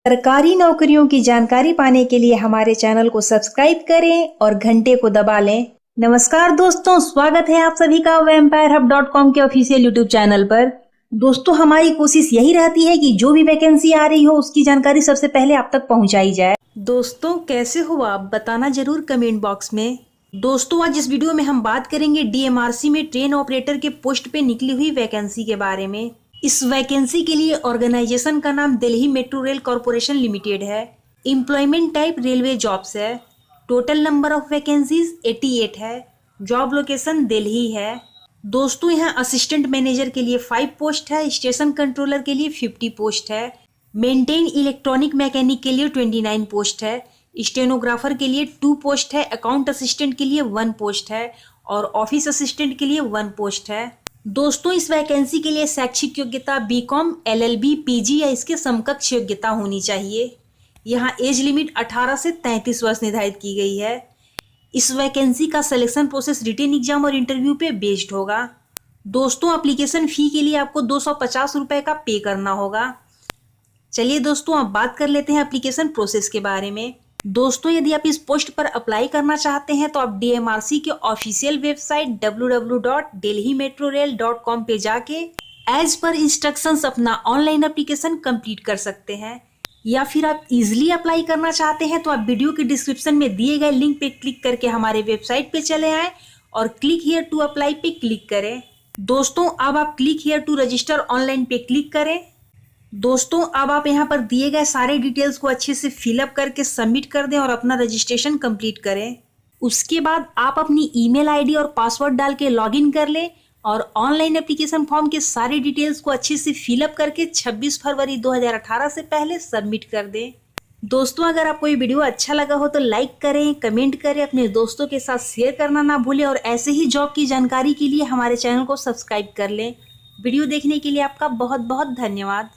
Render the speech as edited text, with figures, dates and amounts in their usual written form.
सरकारी नौकरियों की जानकारी पाने के लिए हमारे चैनल को सब्सक्राइब करें और घंटे को दबा लें। नमस्कार दोस्तों, स्वागत है आप सभी का vampirehub.com के ऑफिशियल यूट्यूब चैनल पर। दोस्तों, हमारी कोशिश यही रहती है कि जो भी वैकेंसी आ रही हो उसकी जानकारी सबसे पहले आप तक पहुंचाई जाए। दोस्तों, कैसे हो आप, बताना जरूर कमेंट बॉक्स में। दोस्तों, आज इस वीडियो में हम बात करेंगे DMRC में ट्रेन ऑपरेटर के पोस्ट पे निकली हुई वैकेंसी के बारे में। इस वैकेंसी के लिए ऑर्गेनाइजेशन का नाम Delhi metro rail corporation limited है। एम्प्लॉयमेंट टाइप रेलवे जॉब्स है। टोटल नंबर ऑफ वैकेंसीज 88 है। जॉब लोकेशन दिल्ली है। दोस्तों, यहाँ असिस्टेंट मैनेजर के लिए 5 पोस्ट है। स्टेशन कंट्रोलर के लिए 50 पोस्ट है। मेंटेन इलेक्ट्रॉनिक मैकेनिक के लिए 29 पोस्ट है। स्टेनोग्राफर के लिए 2 पोस्ट है। अकाउंट असिस्टेंट के लिए 1 पोस्ट है और ऑफिस असिस्टेंट के लिए 1 पोस्ट है। दोस्तों, इस वैकेंसी के लिए शैक्षिक योग्यता BCom, LLB, PG या इसके समकक्ष योग्यता होनी चाहिए। यहाँ एज लिमिट 18 से 33 वर्ष निर्धारित की गई है। इस वैकेंसी का सिलेक्शन प्रोसेस रिटन एग्जाम और इंटरव्यू पे बेस्ड होगा। दोस्तों, एप्लीकेशन फी के लिए आपको 250 रुपए का पे करना होगा। चलिए दोस्तों, अब बात कर लेते हैं एप्लीकेशन प्रोसेस के बारे में। दोस्तों, यदि आप इस पोस्ट पर अप्लाई करना चाहते हैं तो आप DMRC के ऑफिशियल वेबसाइट www.delhimetrorail.com पे जाके एज पर इंस्ट्रक्शंस अपना ऑनलाइन एप्लीकेशन कंप्लीट कर सकते हैं। या फिर आप इजीली अप्लाई करना चाहते हैं तो आप वीडियो के डिस्क्रिप्शन में दिए गए लिंक पे क्लिक करके हमारे वेबसाइट पे चले आएं और क्लिक हियर टू अप्लाई पे क्लिक करें। दोस्तों, अब आप click here to register online पे क्लिक करें। दोस्तों, अब आप यहाँ पर दिए गए सारे डिटेल्स को अच्छे से फिलअप करके सबमिट कर दें और अपना रजिस्ट्रेशन कंप्लीट करें। उसके बाद आप अपनी ईमेल आईडी और पासवर्ड डाल के लॉगिन कर लें और ऑनलाइन एप्लीकेशन फॉर्म के सारे डिटेल्स को अच्छे से फिलअप करके 26 फरवरी 2018 से पहले सबमिट कर दें। दोस्तों, अगर आपको ये वीडियो अच्छा लगा हो तो लाइक करें, कमेंट करें, अपने दोस्तों के साथ शेयर करना ना भूलें और ऐसे ही जॉब की जानकारी के लिए हमारे चैनल को सब्सक्राइब कर लें। वीडियो देखने के लिए आपका बहुत बहुत धन्यवाद।